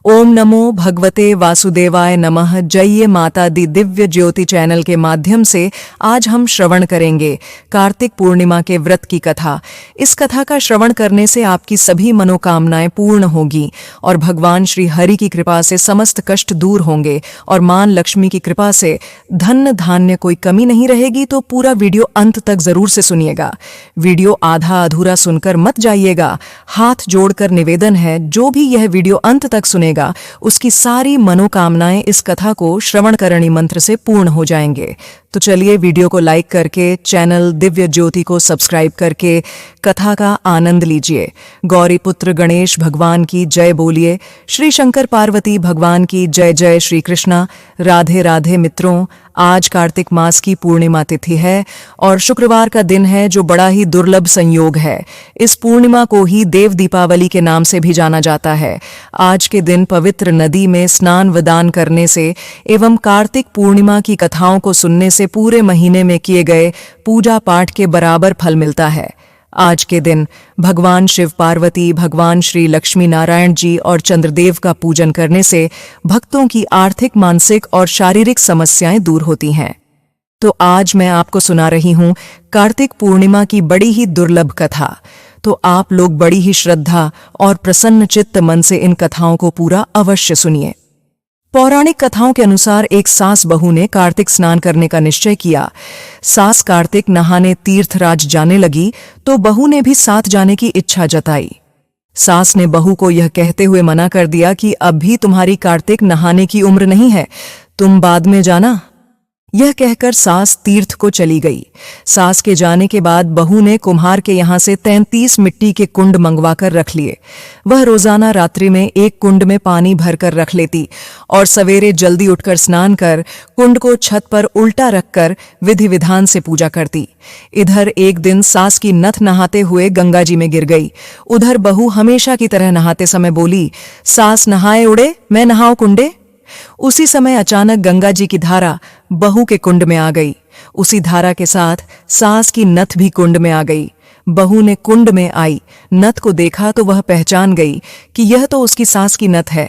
ओम नमो भगवते वासुदेवाय नमः। जय माता दी दिव्य ज्योति चैनल के माध्यम से आज हम श्रवण करेंगे कार्तिक पूर्णिमा के व्रत की कथा। इस कथा का श्रवण करने से आपकी सभी मनोकामनाएं पूर्ण होगी और भगवान श्री हरि की कृपा से समस्त कष्ट दूर होंगे और मां लक्ष्मी की कृपा से धन धान्य कोई कमी नहीं रहेगी। तो पूरा वीडियो अंत तक जरूर से सुनिएगा। वीडियो आधा अधूरा सुनकर मत जाइएगा। हाथ जोड़कर निवेदन है, जो भी यह वीडियो अंत तक सुनेगा उसकी सारी मनोकामनाएं इस कथा को श्रवण करणी मंत्र से पूर्ण हो जाएंगे। तो चलिए वीडियो को लाइक करके चैनल दिव्य ज्योति को सब्सक्राइब करके कथा का आनंद लीजिए। गौरी पुत्र गणेश भगवान की जय बोलिए। श्री शंकर पार्वती भगवान की जय। जय श्री कृष्णा। राधे राधे मित्रों, आज कार्तिक मास की पूर्णिमा तिथि है और शुक्रवार का दिन है, जो बड़ा ही दुर्लभ संयोग है। इस पूर्णिमा को ही देव दीपावली के नाम से भी जाना जाता है। आज के दिन पवित्र नदी में स्नान विदान करने से एवं कार्तिक पूर्णिमा की कथाओं को सुनने से पूरे महीने में किए गए पूजा पाठ के बराबर फल मिलता है। आज के दिन भगवान शिव पार्वती, भगवान श्री लक्ष्मी नारायण जी और चंद्रदेव का पूजन करने से भक्तों की आर्थिक, मानसिक और शारीरिक समस्याएं दूर होती हैं। तो आज मैं आपको सुना रही हूं कार्तिक पूर्णिमा की बड़ी ही दुर्लभ कथा। तो आप लोग बड़ी ही श्रद्धा और प्रसन्न चित्त मन से इन कथाओं को पूरा अवश्य सुनिए। पौराणिक कथाओं के अनुसार एक सास बहू ने कार्तिक स्नान करने का निश्चय किया। सास कार्तिक नहाने तीर्थराज जाने लगी तो बहू ने भी साथ जाने की इच्छा जताई। सास ने बहू को यह कहते हुए मना कर दिया कि अब भी तुम्हारी कार्तिक नहाने की उम्र नहीं है, तुम बाद में जाना। यह कहकर सास तीर्थ को चली गई। सास के जाने के बाद बहू ने कुम्हार के यहां से 33 मिट्टी के कुंड मंगवाकर रख लिए। वह रोजाना रात्रि में एक कुंड में पानी भरकर रख लेती और सवेरे जल्दी उठकर स्नान कर कुंड को छत पर उल्टा रखकर विधि विधान से पूजा करती। इधर एक दिन सास की नथ नहाते हुए गंगा जी में गिर गई। उधर बहू हमेशा की तरह नहाते समय बोली, सास नहाए उड़े, मैं नहाऊं कुंडे। उसी समय अचानक गंगा जी की धारा बहू के कुंड में आ गई। उसी धारा के साथ सास की नथ भी कुंड में आ गई। बहू ने कुंड में आई नथ को देखा तो वह पहचान गई कि यह तो उसकी सास की नथ है।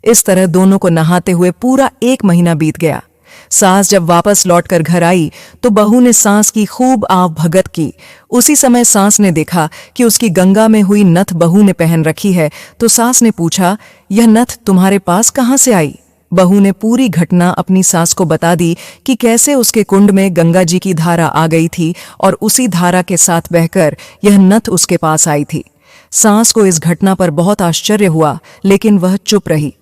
इस तरह दोनों को नहाते हुए पूरा 1 महीना बीत गया। सास जब वापस लौटकर घर आई तो बहू ने सास की खूब आव भगत की। उसी समय सास ने देखा कि उसकी गंगा में हुई नथ बहू ने पहन रखी है, तो सास ने पूछा, यह नथ तुम्हारे पास कहां से आई? बहू ने पूरी घटना अपनी सास को बता दी कि कैसे उसके कुंड में गंगा जी की धारा आ गई थी और उसी धारा के साथ बहकर यह नथ उसके पास आई थी। सास को इस घटना पर बहुत आश्चर्य हुआ, लेकिन वह चुप रही।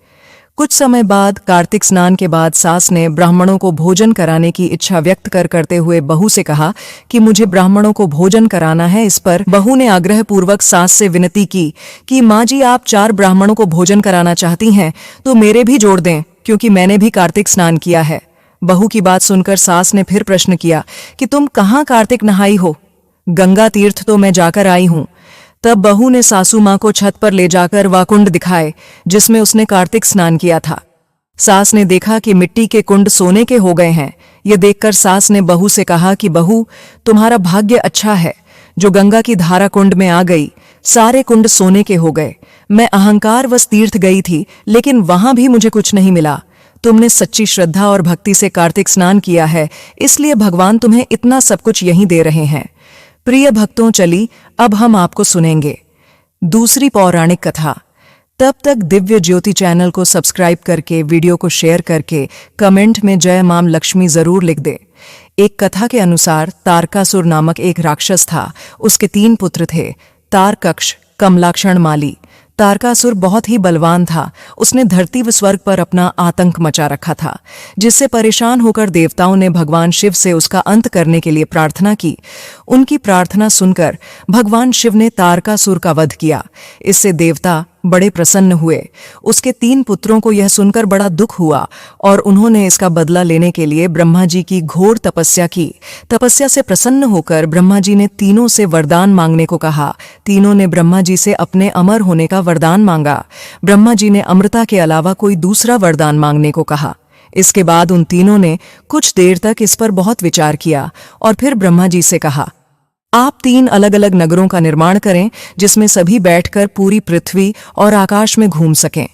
कुछ समय बाद कार्तिक स्नान के बाद सास ने ब्राह्मणों को भोजन कराने की इच्छा व्यक्त करते हुए बहू से कहा कि मुझे ब्राह्मणों को भोजन कराना है। इस पर बहू ने आग्रहपूर्वक सास से विनती की कि माँ जी, आप 4 ब्राह्मणों को भोजन कराना चाहती हैं तो मेरे भी जोड़ दें, क्योंकि मैंने भी कार्तिक स्नान किया है। बहू की बात सुनकर सास ने फिर प्रश्न किया कि तुम कहाँ कार्तिक नहाई हो? गंगा तीर्थ तो मैं जाकर आई हूं। तब बहू ने सासू मां को छत पर ले जाकर वह कुंड दिखाए जिसमें उसने कार्तिक स्नान किया था। सास ने देखा कि मिट्टी के कुंड सोने के हो गए हैं। ये देखकर सास ने बहू से कहा कि बहू, तुम्हारा भाग्य अच्छा है, जो गंगा की धारा कुंड में आ गई, सारे कुंड सोने के हो गए। मैं अहंकारवश तीर्थ गई थी, लेकिन वहां भी मुझे कुछ नहीं मिला। तुमने सच्ची श्रद्धा और भक्ति से कार्तिक स्नान किया है, इसलिए भगवान तुम्हें इतना सब कुछ यहीं दे रहे हैं। प्रिय भक्तों, चली अब हम आपको सुनेंगे दूसरी पौराणिक कथा। तब तक दिव्य ज्योति चैनल को सब्सक्राइब करके, वीडियो को शेयर करके कमेंट में जय मां लक्ष्मी जरूर लिख दे। एक कथा के अनुसार तारकासुर नामक एक राक्षस था। उसके 3 पुत्र थे, तारकक्ष, कमलाक्षण, माली। तारकासुर बहुत ही बलवान था। उसने धरती व स्वर्ग पर अपना आतंक मचा रखा था, जिससे परेशान होकर देवताओं ने भगवान शिव से उसका अंत करने के लिए प्रार्थना की। उनकी प्रार्थना सुनकर भगवान शिव ने तारकासुर का वध किया। इससे देवता बड़े प्रसन्न हुए। उसके 3 पुत्रों को यह सुनकर बड़ा दुख हुआ और उन्होंने इसका बदला लेने के लिए ब्रह्मा जी की घोर तपस्या की। तपस्या से प्रसन्न होकर ब्रह्मा जी ने तीनों से वरदान मांगने को कहा। तीनों ने ब्रह्मा जी से अपने अमर होने का वरदान मांगा। ब्रह्मा जी ने अमृता के अलावा कोई दूसरा वरदान मांगने को कहा। इसके बाद उन तीनों ने कुछ देर तक इस पर बहुत विचार किया और फिर ब्रह्मा जी से कहा, आप 3 अलग अलग नगरों का निर्माण करें जिसमें सभी बैठकर पूरी पृथ्वी और आकाश में घूम सकें।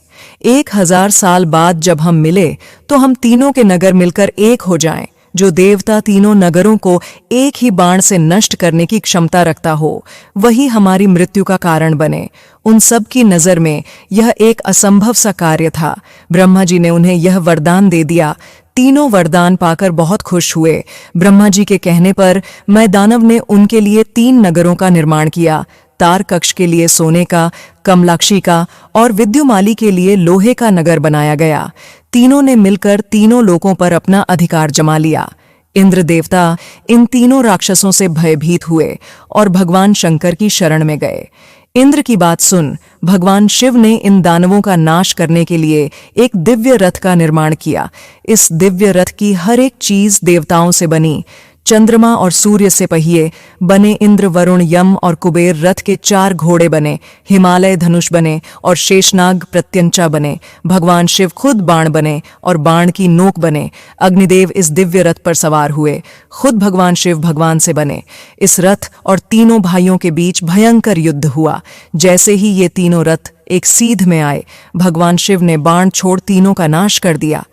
1000 साल बाद जब हम मिले तो हम तीनों के नगर मिलकर एक हो जाएं। जो देवता तीनों नगरों को एक ही बाण से नष्ट करने की क्षमता रखता हो, वही हमारी मृत्यु का कारण बने। उन सब की नजर में यह एक असंभव सा कार्य था। ब्रह्मा जी ने उन्हें यह वरदान दे दिया। तीनों वरदान पाकर बहुत खुश हुए। ब्रह्मा जी के कहने पर मैदानव ने उनके लिए 3 नगरों का निर्माण किया। तारकक्ष के लिए सोने का, कमलाक्षी का और विद्युमाली के लिए लोहे का नगर बनाया गया। तीनों ने मिलकर तीनों लोकों पर अपना अधिकार जमा लिया। इंद्र देवता इन तीनों राक्षसों से भयभीत हुए और भगवान शंकर की शरण में गए। इंद्र की बात सुन भगवान शिव ने इन दानवों का नाश करने के लिए एक दिव्य रथ का निर्माण किया। इस दिव्य रथ की हर एक चीज देवताओं से बनी। चंद्रमा और सूर्य से पहिए बने, इंद्र, वरुण, यम और कुबेर रथ के 4 घोड़े बने, हिमालय धनुष बने और शेषनाग प्रत्यंचा बने। भगवान शिव खुद बाण बने और बाण की नोक बने। अग्निदेव इस दिव्य रथ पर सवार हुए। खुद भगवान शिव भगवान से बने। इस रथ और तीनों भाइयों के बीच भयंकर युद्ध हुआ। जैसे ही ये तीनों रथ एक सीध में आए, भगवान शिव ने बाण छोड़ तीनों का नाश कर दिया।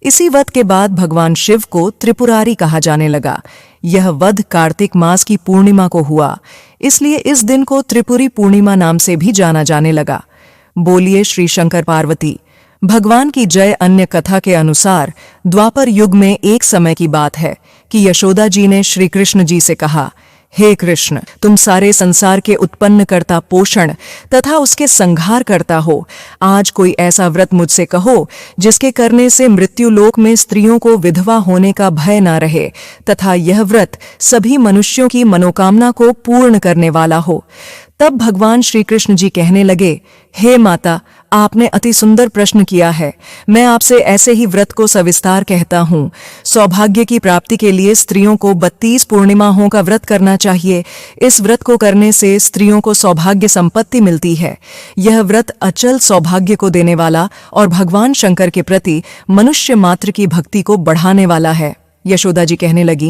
इसी वध के बाद भगवान शिव को त्रिपुरारी कहा जाने लगा। यह वध कार्तिक मास की पूर्णिमा को हुआ, इसलिए इस दिन को त्रिपुरी पूर्णिमा नाम से भी जाना जाने लगा। बोलिए श्री शंकर पार्वती। भगवान की जय। अन्य कथा के अनुसार द्वापर युग में एक समय की बात है कि यशोदा जी ने श्री कृष्ण जी से कहा, हे कृष्ण, तुम सारे संसार के उत्पन्न करता, पोषण तथा उसके संहार करता हो। आज कोई ऐसा व्रत मुझसे कहो जिसके करने से मृत्युलोक में स्त्रियों को विधवा होने का भय न रहे तथा यह व्रत सभी मनुष्यों की मनोकामना को पूर्ण करने वाला हो। तब भगवान श्री कृष्ण जी कहने लगे, हे माता, आपने अति सुंदर प्रश्न किया है। मैं आपसे ऐसे ही व्रत को सविस्तार कहता हूँ। सौभाग्य की प्राप्ति के लिए स्त्रियों को 32 पूर्णिमाओं का व्रत करना चाहिए। इस व्रत को करने से स्त्रियों को सौभाग्य संपत्ति मिलती है। यह व्रत अचल सौभाग्य को देने वाला और भगवान शंकर के प्रति मनुष्य मात्र की भक्ति को बढ़ाने वाला है। यशोदा जी कहने लगी,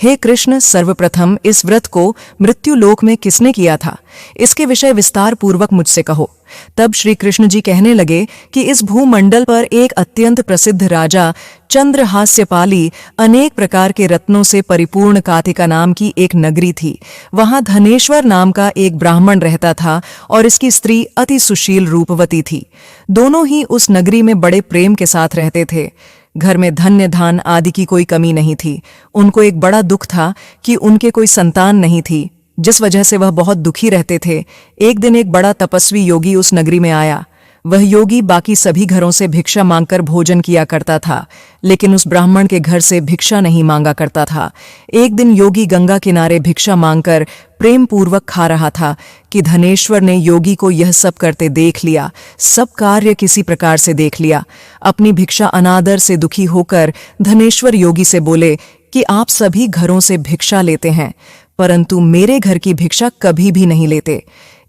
हे कृष्ण, सर्वप्रथम इस व्रत को मृत्युलोक में किसने किया था? इसके विषय विस्तार पूर्वक मुझसे कहो। तब श्री कृष्ण जी कहने लगे कि इस भूमंडल पर एक अत्यंत प्रसिद्ध राजा चंद्रहास्यपाली अनेक प्रकार के रत्नों से परिपूर्ण कातिका नाम की एक नगरी थी। वहां धनेश्वर नाम का एक ब्राह्मण रहता था और इसकी स्त्री अति सुशील रूपवती थी। दोनों ही उस नगरी में बड़े प्रेम के साथ रहते थे। घर में धन्य धान आदि की कोई कमी नहीं थी। उनको एक बड़ा दुख था कि उनके कोई संतान नहीं थी, जिस वजह से वह बहुत दुखी रहते थे। एक दिन एक बड़ा तपस्वी योगी उस नगरी में आया। वह योगी बाकी सभी घरों से भिक्षा मांगकर भोजन किया करता था, लेकिन उस ब्राह्मण के घर से भिक्षा नहीं मांगा करता था। एक दिन योगी गंगा किनारे भिक्षा मांगकर प्रेम पूर्वक खा रहा था कि धनेश्वर ने योगी को यह सब करते देख लिया। सब कार्य किसी प्रकार से देख लिया। अपनी भिक्षा अनादर से दुखी होकर धनेश्वर योगी से बोले कि आप सभी घरों से भिक्षा लेते हैं, परंतु मेरे घर की भिक्षा कभी भी नहीं लेते।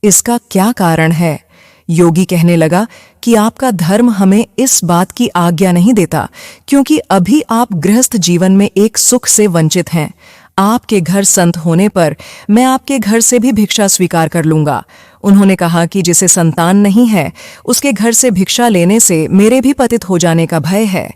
इसका क्या कारण है? योगी कहने लगा कि आपका धर्म हमें इस बात की आज्ञा नहीं देता, क्योंकि अभी आप गृहस्थ जीवन में एक सुख से वंचित हैं। आपके घर संत होने पर मैं आपके घर से भी भिक्षा स्वीकार कर लूंगा। उन्होंने कहा कि जिसे संतान नहीं है उसके घर से भिक्षा लेने से मेरे भी पतित हो जाने का भय है।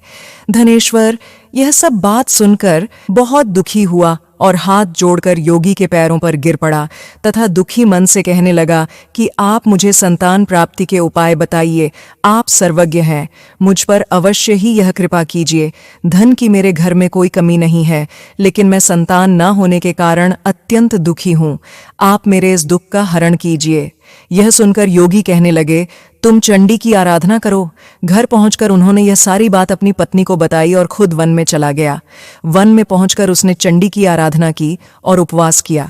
धनेश्वर यह सब बात सुनकर बहुत दुखी हुआ और हाथ जोड़कर योगी के पैरों पर गिर पड़ा तथा दुखी मन से कहने लगा कि आप मुझे संतान प्राप्ति के उपाय बताइए। आप सर्वज्ञ हैं, मुझ पर अवश्य ही यह कृपा कीजिए। धन की मेरे घर में कोई कमी नहीं है, लेकिन मैं संतान न होने के कारण अत्यंत दुखी हूँ। आप मेरे इस दुख का हरण कीजिए। यह सुनकर योगी कहने लगे, तुम चंडी की आराधना करो। घर पहुंचकर उन्होंने यह सारी बात अपनी पत्नी को बताई और खुद वन में चला गया। वन में पहुंचकर उसने चंडी की आराधना की और उपवास किया।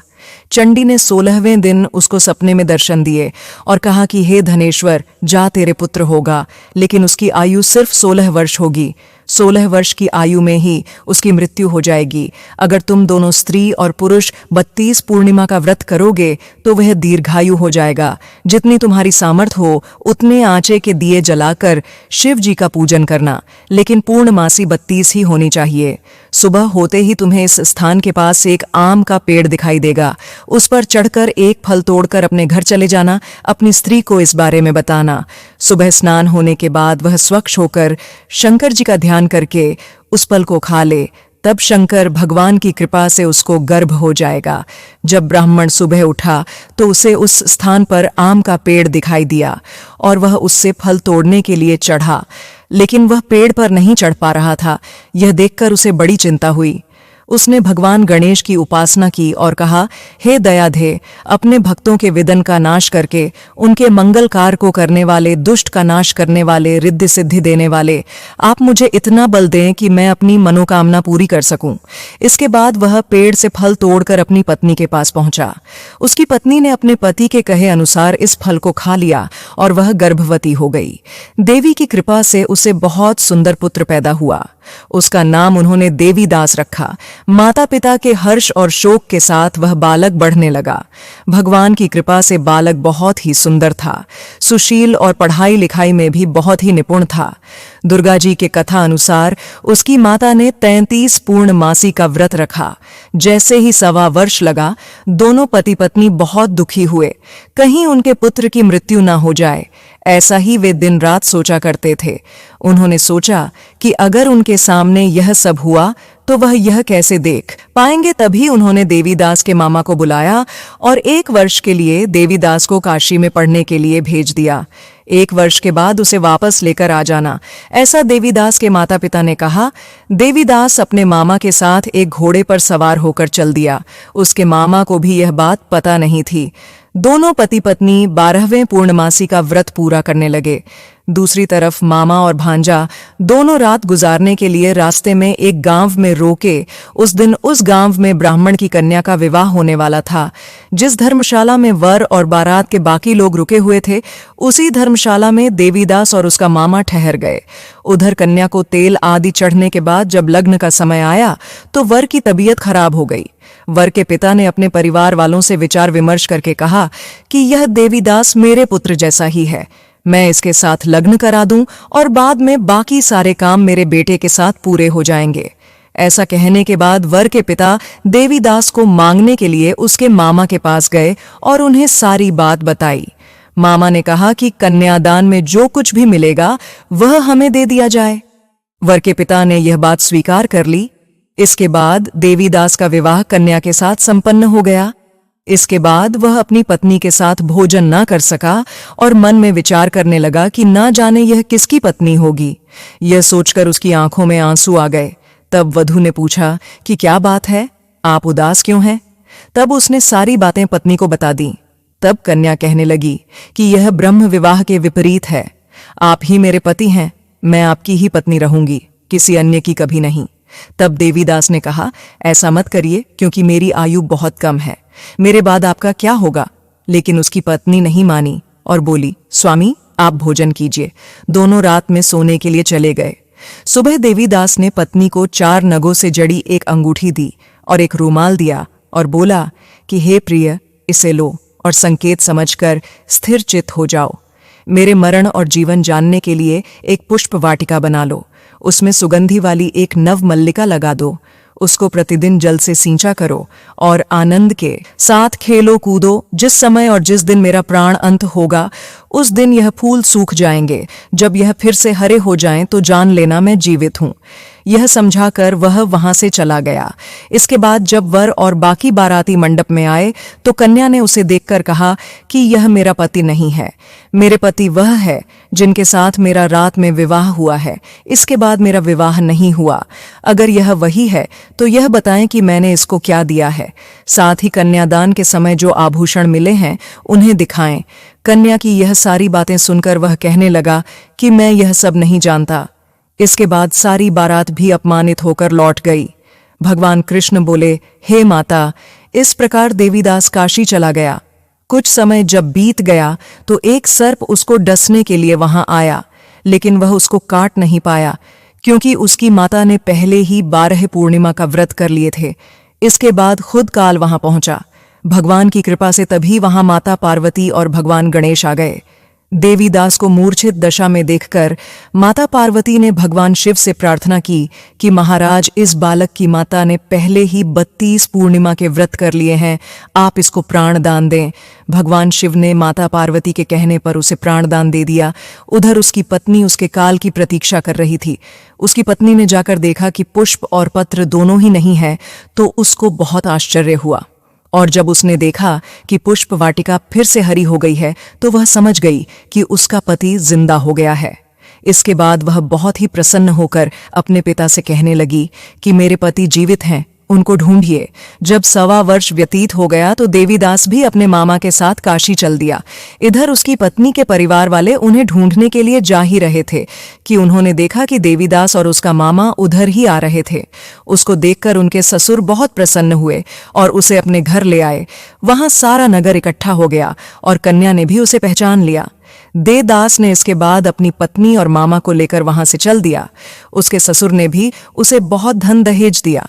चंडी ने 16वें दिन उसको सपने में दर्शन दिए और कहा कि हे धनेश्वर, जा तेरे पुत्र होगा, लेकिन उसकी आयु सिर्फ 16 वर्ष होगी। 16 वर्ष की आयु में ही उसकी मृत्यु हो जाएगी। अगर तुम दोनों स्त्री और पुरुष 32 पूर्णिमा का व्रत करोगे तो वह दीर्घायु हो जाएगा। जितनी तुम्हारी सामर्थ हो उतने आंचे के दिए जलाकर शिव जी का पूजन करना, लेकिन पूर्णमासी 32 ही होनी चाहिए। सुबह होते ही तुम्हें इस स्थान के पास एक आम का पेड़ दिखाई देगा। उस पर चढ़कर एक फल तोड़कर अपने घर चले जाना, अपनी स्त्री को इस बारे में बताना। सुबह स्नान होने के बाद वह स्वच्छ होकर शंकर जी का ध्यान करके उस फल को खा ले, तब शंकर भगवान की कृपा से उसको गर्भ हो जाएगा। जब ब्राह्मण सुबह उठा तो उसे उस स्थान पर आम का पेड़ दिखाई दिया और वह उससे फल तोड़ने के लिए चढ़ा, लेकिन वह पेड़ पर नहीं चढ़ पा रहा था। यह देखकर उसे बड़ी चिंता हुई। उसने भगवान गणेश की उपासना की और कहा, हे दयाधे, अपने भक्तों के विदन का नाश करके उनके मंगल कार्य को करने वाले, दुष्ट का नाश करने वाले, रिद्धि सिद्धि देने वाले, आप मुझे इतना बल दें कि मैं अपनी मनोकामना पूरी कर सकूं। इसके बाद वह पेड़ से फल तोड़कर अपनी पत्नी के पास पहुंचा। उसकी पत्नी ने अपने पति के कहे अनुसार इस फल को खा लिया और वह गर्भवती हो गई। देवी की कृपा से उसे बहुत सुंदर पुत्र पैदा हुआ। उसका नाम उन्होंने देवीदास रखा। माता पिता के हर्ष और शोक के साथ वह बालक बढ़ने लगा। भगवान की कृपा से बालक बहुत ही सुंदर था, सुशील और पढ़ाई लिखाई में भी बहुत ही निपुण था। दुर्गा जी के कथा अनुसार उसकी माता ने 33 पूर्णमासी का व्रत रखा। जैसे ही 1.25 वर्ष लगा, दोनों पति पत्नी बहुत दुखी हुए, कहीं उनके पुत्र की मृत्यु न हो जाए। ऐसा ही वे दिन रात सोचा करते थे। उन्होंने सोचा कि अगर उनके सामने यह सब हुआ तो वह यह कैसे देख पाएंगे। तभी उन्होंने देवीदास के मामा को बुलाया और 1 वर्ष के लिए देवीदास को काशी में पढ़ने के लिए भेज दिया। 1 वर्ष के बाद उसे वापस लेकर आ जाना, ऐसा देवीदास के माता पिता ने कहा। देवीदास अपने मामा के साथ एक घोड़े पर सवार होकर चल दिया। उसके मामा को भी यह बात पता नहीं थी। दोनों पति पत्नी 12वें पूर्णमासी का व्रत पूरा करने लगे। दूसरी तरफ मामा और भांजा दोनों रात गुजारने के लिए रास्ते में एक गांव में रोके। उस दिन उस गांव में ब्राह्मण की कन्या का विवाह होने वाला था। जिस धर्मशाला में वर और बारात के बाकी लोग रुके हुए थे, उसी धर्मशाला में देवीदास और उसका मामा ठहर गए। उधर कन्या को तेल आदि चढ़ने के बाद जब लग्न का समय आया तो वर की तबीयत खराब हो गई। वर के पिता ने अपने परिवार वालों से विचार विमर्श करके कहा कि यह देवीदास मेरे पुत्र जैसा ही है, मैं इसके साथ लग्न करा दूं और बाद में बाकी सारे काम मेरे बेटे के साथ पूरे हो जाएंगे। ऐसा कहने के बाद वर के पिता देवीदास को मांगने के लिए उसके मामा के पास गए और उन्हें सारी बात बताई। मामा ने कहा कि कन्यादान में जो कुछ भी मिलेगा वह हमें दे दिया जाए। वर के पिता ने यह बात स्वीकार कर ली। इसके बाद देवीदास का विवाह कन्या के साथ संपन्न हो गया। इसके बाद वह अपनी पत्नी के साथ भोजन न कर सका और मन में विचार करने लगा कि ना जाने यह किसकी पत्नी होगी। यह सोचकर उसकी आंखों में आंसू आ गए। तब वधू ने पूछा कि क्या बात है, आप उदास क्यों हैं? तब उसने सारी बातें पत्नी को बता दी। तब कन्या कहने लगी कि यह ब्रह्म विवाह के विपरीत है। आप ही मेरे पति हैं, मैं आपकी ही पत्नी रहूंगी, किसी अन्य की कभी नहीं। तब देवीदास ने कहा, ऐसा मत करिए क्योंकि मेरी आयु बहुत कम है, मेरे बाद आपका क्या होगा। लेकिन उसकी पत्नी नहीं मानी और बोली, स्वामी आप भोजन कीजिए। दोनों रात में सोने के लिए चले गए। सुबह देवीदास ने पत्नी को 4 नगों से जड़ी एक अंगूठी दी और एक रूमाल दिया और बोला कि हे प्रिय, इसे लो और संकेत समझकर स्थिर चित्त हो जाओ। मेरे मरण और जीवन जानने के लिए एक पुष्प वाटिका बना लो, उसमें सुगंधी वाली एक नव मल्लिका लगा दो, उसको प्रतिदिन जल से सींचा करो और आनंद के साथ खेलो कूदो। जिस समय और जिस दिन मेरा प्राण अंत होगा उस दिन यह फूल सूख जाएंगे। जब यह फिर से हरे हो जाएं तो जान लेना मैं जीवित हूं। यह समझाकर वह वहां से चला गया। इसके बाद जब वर और बाकी बाराती मंडप में आए तो कन्या ने उसे देखकर कहा कि यह मेरा पति नहीं है, मेरे पति वह है जिनके साथ मेरा रात में विवाह हुआ है। इसके बाद मेरा विवाह नहीं हुआ। अगर यह वही है तो यह बताएं कि मैंने इसको क्या दिया है। साथ ही कन्यादान के समय जो आभूषण मिले हैं उन्हें दिखाएं। कन्या की यह सारी बातें सुनकर वह कहने लगा कि मैं यह सब नहीं जानता। इसके बाद सारी बारात भी अपमानित होकर लौट गई। भगवान कृष्ण बोले, हे माता, इस प्रकार देवीदास काशी चला गया। कुछ समय जब बीत गया तो एक सर्प उसको डसने के लिए वहां आया, लेकिन वह उसको काट नहीं पाया क्योंकि उसकी माता ने पहले ही 12 पूर्णिमा का व्रत कर लिए थे। इसके बाद खुद काल वहां पहुंचा। भगवान की कृपा से तभी वहां माता पार्वती और भगवान गणेश आ गए। देवीदास को मूर्छित दशा में देखकर माता पार्वती ने भगवान शिव से प्रार्थना की कि महाराज, इस बालक की माता ने पहले ही 32 पूर्णिमा के व्रत कर लिए हैं, आप इसको प्राण दान दें। भगवान शिव ने माता पार्वती के कहने पर उसे प्राण दान दे दिया। उधर उसकी पत्नी उसके काल की प्रतीक्षा कर रही थी। उसकी पत्नी ने जाकर देखा कि पुष्प और पत्र दोनों ही नहीं है, तो उसको बहुत आश्चर्य हुआ। और जब उसने देखा कि पुष्प वाटिका फिर से हरी हो गई है, तो वह समझ गई कि उसका पति जिंदा हो गया है। इसके बाद वह बहुत ही प्रसन्न होकर अपने पिता से कहने लगी कि मेरे पति जीवित हैं, उनको ढूंढिए। जब 1.25 वर्ष व्यतीत हो गया तो देवीदास भी अपने मामा के साथ काशी चल दिया। इधर उसकी पत्नी के परिवार वाले उन्हें ढूंढने के लिए जा ही रहे थे कि उन्होंने देखा कि देवीदास और उसका मामा उधर ही आ रहे थे। उसको देखकर उनके ससुर बहुत प्रसन्न हुए और उसे अपने घर ले आए। वहां सारा नगर इकट्ठा हो गया और कन्या ने भी उसे पहचान लिया। देवदास ने इसके बाद अपनी पत्नी और मामा को लेकर वहां से चल दिया। उसके ससुर ने भी उसे बहुत धन दहेज दिया।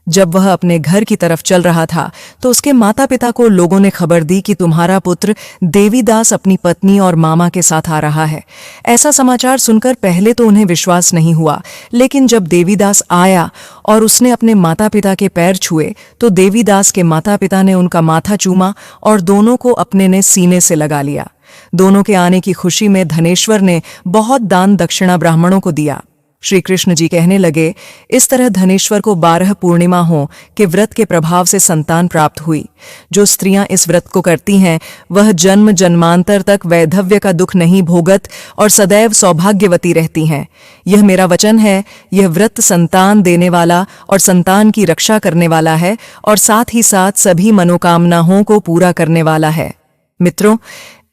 जब वह अपने घर की तरफ चल रहा था तो उसके माता पिता को लोगों ने खबर दी कि तुम्हारा पुत्र देवीदास अपनी पत्नी और मामा के साथ आ रहा है। ऐसा समाचार सुनकर पहले तो उन्हें विश्वास नहीं हुआ, लेकिन जब देवीदास आया और उसने अपने माता पिता के पैर छुए तो देवीदास के माता पिता ने उनका माथा चूमा और दोनों को अपने ने सीने से लगा लिया। दोनों के आने की खुशी में धनेश्वर ने बहुत दान दक्षिणा ब्राह्मणों को दिया। श्री कृष्ण जी कहने लगे, इस तरह धनेश्वर को 12 पूर्णिमा हो के व्रत के प्रभाव से संतान प्राप्त हुई। जो स्त्रियां इस व्रत को करती हैं वह जन्म जन्मांतर तक वैधव्य का दुख नहीं भोगत और सदैव सौभाग्यवती रहती हैं। यह मेरा वचन है। यह व्रत संतान देने वाला और संतान की रक्षा करने वाला है और साथ ही साथ सभी मनोकामनाओं को पूरा करने वाला है। मित्रों,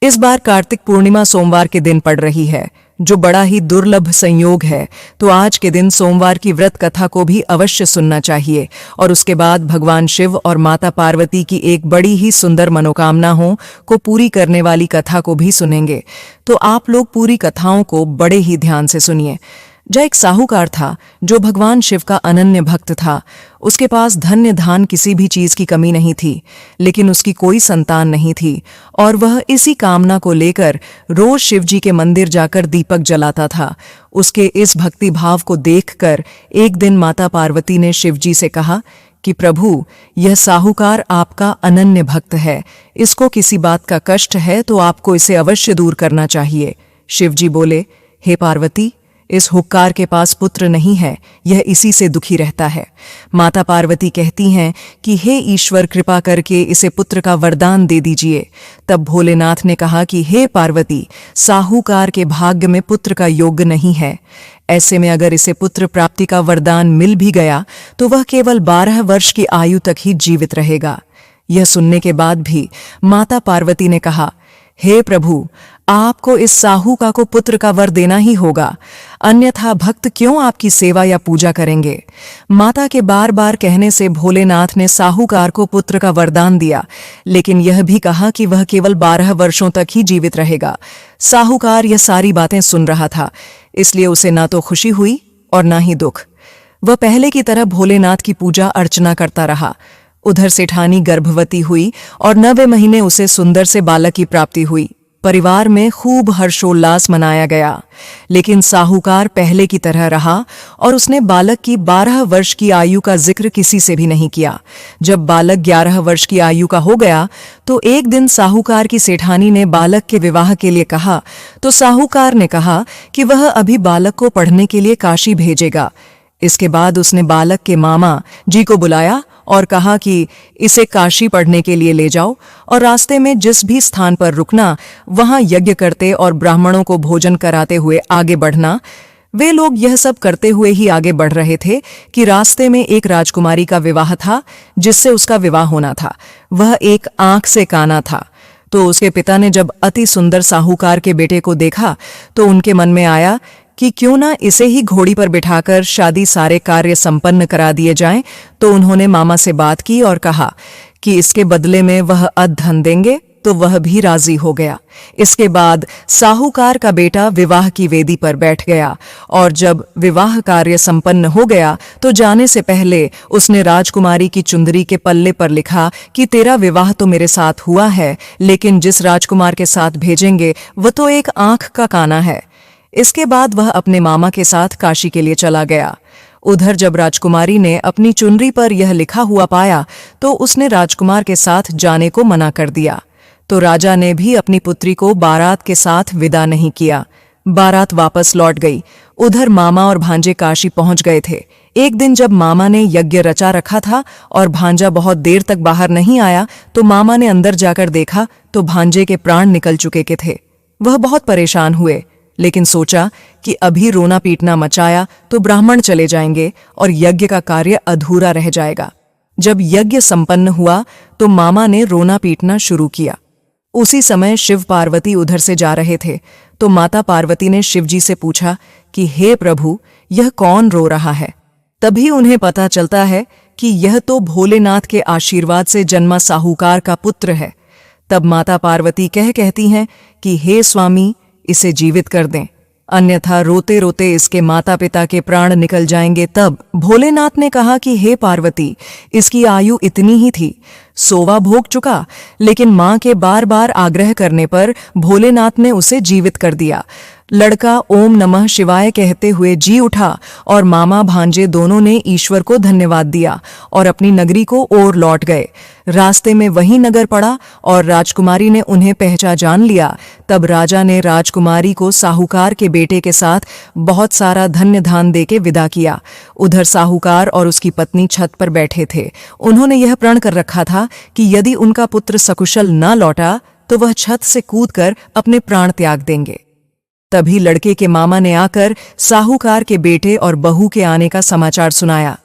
इस बार कार्तिक पूर्णिमा सोमवार के दिन पड़ रही है, जो बड़ा ही दुर्लभ संयोग है। तो आज के दिन सोमवार की व्रत कथा को भी अवश्य सुनना चाहिए और उसके बाद भगवान शिव और माता पार्वती की एक बड़ी ही सुंदर मनोकामनाओं को पूरी करने वाली कथा को भी सुनेंगे। तो आप लोग पूरी कथाओं को बड़े ही ध्यान से सुनिए। जय एक साहूकार था जो भगवान शिव का अनन्य भक्त था। उसके पास धन्य धान किसी भी चीज की कमी नहीं थी, लेकिन उसकी कोई संतान नहीं थी और वह इसी कामना को लेकर रोज शिव जी के मंदिर जाकर दीपक जलाता था। उसके इस भक्ति भाव को देखकर एक दिन माता पार्वती ने शिव जी से कहा कि प्रभु, यह साहूकार आपका अनन्य भक्त है, इसको किसी बात का कष्ट है तो आपको इसे अवश्य दूर करना चाहिए। शिव जी बोले, हे पार्वती, इस हुक्कार के पास पुत्र नहीं है, यह इसी से दुखी रहता है। माता पार्वती कहती हैं कि हे ईश्वर, कृपा करके इसे पुत्र का वरदान दे दीजिए। तब भोलेनाथ ने कहा कि हे पार्वती, साहूकार के भाग्य में पुत्र का योग्य नहीं है। ऐसे में अगर इसे पुत्र प्राप्ति का वरदान मिल भी गया तो वह केवल 12 वर्ष की आयु तक ही जीवित रहेगा। यह सुनने के बाद भी माता पार्वती ने कहा, हे प्रभु, आपको इस साहूका को पुत्र का वर देना ही होगा, अन्यथा भक्त क्यों आपकी सेवा या पूजा करेंगे। माता के बार बार कहने से भोलेनाथ ने साहूकार को पुत्र का वरदान दिया, लेकिन यह भी कहा कि वह केवल 12 वर्षों तक ही जीवित रहेगा। साहूकार यह सारी बातें सुन रहा था, इसलिए उसे ना तो खुशी हुई और ना ही दुख। वह पहले की तरह भोलेनाथ की पूजा अर्चना करता रहा। उधर सेठानी गर्भवती हुई और 9वें महीने उसे सुंदर से बालक की प्राप्ति हुई। परिवार में खूब हर्षोल्लास मनाया गया, लेकिन साहूकार पहले की तरह रहा और उसने बालक की 12 वर्ष की आयु का जिक्र किसी से भी नहीं किया। जब बालक 11 वर्ष की आयु का हो गया तो एक दिन साहूकार की सेठानी ने बालक के विवाह के लिए कहा, तो साहूकार ने कहा कि वह अभी बालक को पढ़ने के लिए काशी भेजेगा। इसके बाद उसने बालक के मामा जी को बुलाया और कहा कि इसे काशी पढ़ने के लिए ले जाओ और रास्ते में जिस भी स्थान पर रुकना वहां यज्ञ करते और ब्राह्मणों को भोजन कराते हुए आगे बढ़ना। वे लोग यह सब करते हुए ही आगे बढ़ रहे थे कि रास्ते में एक राजकुमारी का विवाह था जिससे उसका विवाह होना था। वह एक आंख से काना था। तो उसके पिता ने जब अति सुंदर साहूकार के बेटे को देखा तो उनके मन में आया कि क्यों ना इसे ही घोड़ी पर बिठाकर शादी सारे कार्य संपन्न करा दिए जाएं। तो उन्होंने मामा से बात की और कहा कि इसके बदले में वह अध धन देंगे। तो वह भी राजी हो गया। इसके बाद साहूकार का बेटा विवाह की वेदी पर बैठ गया और जब विवाह कार्य संपन्न हो गया तो जाने से पहले उसने राजकुमारी की चुंदरी के पल्ले पर लिखा कि तेरा विवाह तो मेरे साथ हुआ है, लेकिन जिस राजकुमार के साथ भेजेंगे वह तो एक आंख का काना है। इसके बाद वह अपने मामा के साथ काशी के लिए चला गया। उधर जब राजकुमारी ने अपनी चुनरी पर यह लिखा हुआ पाया तो उसने राजकुमार के साथ जाने को मना कर दिया। तो राजा ने भी अपनी पुत्री को बारात के साथ विदा नहीं किया। बारात वापस लौट गई। उधर मामा और भांजे काशी पहुंच गए थे। एक दिन जब मामा ने यज्ञ रचा रखा था और भांजा बहुत देर तक बाहर नहीं आया तो मामा ने अंदर जाकर देखा तो भांजे के प्राण निकल चुके के थे। वह बहुत परेशान हुए, लेकिन सोचा कि अभी रोना पीटना मचाया तो ब्राह्मण चले जाएंगे और यज्ञ का कार्य अधूरा रह जाएगा। जब यज्ञ संपन्न हुआ तो मामा ने रोना पीटना शुरू किया। उसी समय शिव पार्वती उधर से जा रहे थे तो माता पार्वती ने शिवजी से पूछा कि हे प्रभु, यह कौन रो रहा है? तभी उन्हें पता चलता है कि यह तो भोलेनाथ के आशीर्वाद से जन्मा साहूकार का पुत्र है। तब माता पार्वती कहती हैं कि हे स्वामी, इसे जीवित कर दें, अन्यथा रोते रोते इसके माता पिता के प्राण निकल जाएंगे। तब भोलेनाथ ने कहा कि हे पार्वती, इसकी आयु इतनी ही थी, सोवा भोग चुका, लेकिन मां के बार बार आग्रह करने पर भोलेनाथ ने उसे जीवित कर दिया। लड़का ओम नमः शिवाय कहते हुए जी उठा और मामा भांजे दोनों ने ईश्वर को धन्यवाद दिया और अपनी नगरी को ओर लौट गए। रास्ते में वही नगर पड़ा और राजकुमारी ने उन्हें जान लिया। तब राजा ने राजकुमारी को साहूकार के बेटे के साथ बहुत सारा धन्य धान देके विदा किया। उधर साहूकार और उसकी पत्नी छत पर बैठे थे। उन्होंने यह प्रण कर रखा था कि यदि उनका पुत्र सकुशल न लौटा तो वह छत से कूदकर अपने प्राण त्याग देंगे। तभी लड़के के मामा ने आकर साहूकार के बेटे और बहू के आने का समाचार सुनाया,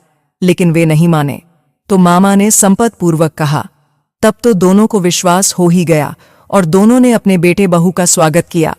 लेकिन वे नहीं माने। तो मामा ने संपत पूर्वक कहा। तब तो दोनों को विश्वास हो ही गया और दोनों ने अपने बेटे बहू का स्वागत किया।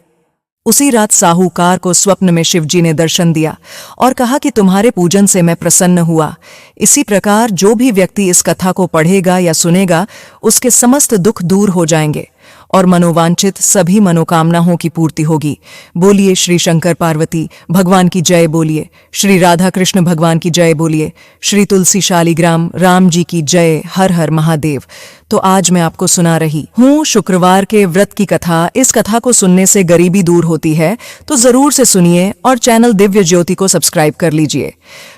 उसी रात साहूकार को स्वप्न में शिवजी ने दर्शन दिया और कहा कि तुम्हारे पूजन से मैं प्रसन्न हुआ। इसी प्रकार जो भी व्यक्ति इस कथा को पढ़ेगा या सुनेगा उसके समस्त दुख दूर हो जाएंगे और मनोवांछित सभी मनोकामनाओं की पूर्ति होगी। बोलिए श्री शंकर पार्वती भगवान की जय, बोलिए श्री राधा कृष्ण भगवान की जय, बोलिए श्री तुलसी शालिग्राम राम जी की जय। हर हर महादेव। तो आज मैं आपको सुना रही हूँ शुक्रवार के व्रत की कथा। इस कथा को सुनने से गरीबी दूर होती है, तो जरूर से सुनिए और चैनल दिव्य ज्योति को सब्सक्राइब कर लीजिए।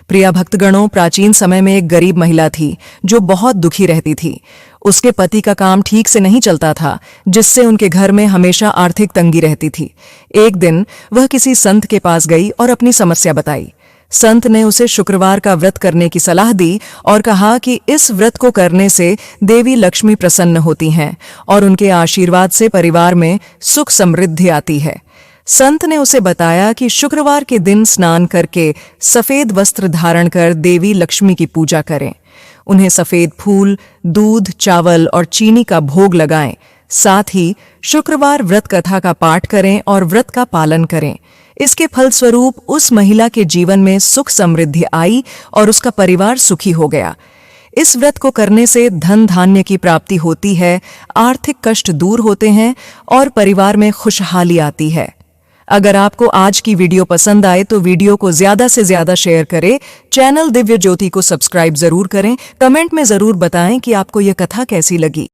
प्रिया भक्तगणों, प्राचीन समय में एक गरीब महिला थी जो बहुत दुखी रहती थी। उसके पति का काम ठीक से नहीं चलता था, जिससे उनके घर में हमेशा आर्थिक तंगी रहती थी। एक दिन वह किसी संत के पास गई और अपनी समस्या बताई। संत ने उसे शुक्रवार का व्रत करने की सलाह दी और कहा कि इस व्रत को करने से देवी लक्ष्मी प्रसन्न होती हैं और उनके आशीर्वाद से परिवार में सुख समृद्धि आती है। संत ने उसे बताया कि शुक्रवार के दिन स्नान करके सफेद वस्त्र धारण कर देवी लक्ष्मी की पूजा करें। उन्हें सफेद फूल, दूध, चावल और चीनी का भोग लगाएं। साथ ही शुक्रवार व्रत कथा का पाठ करें और व्रत का पालन करें। इसके फलस्वरूप उस महिला के जीवन में सुख समृद्धि आई और उसका परिवार सुखी हो गया। इस व्रत को करने से धन धान्य की प्राप्ति होती है, आर्थिक कष्ट दूर होते हैं और परिवार में खुशहाली आती है। अगर आपको आज की वीडियो पसंद आए तो वीडियो को ज्यादा से ज्यादा शेयर करें, चैनल दिव्य ज्योति को सब्सक्राइब जरूर करें, कमेंट में जरूर बताएं कि आपको यह कथा कैसी लगी।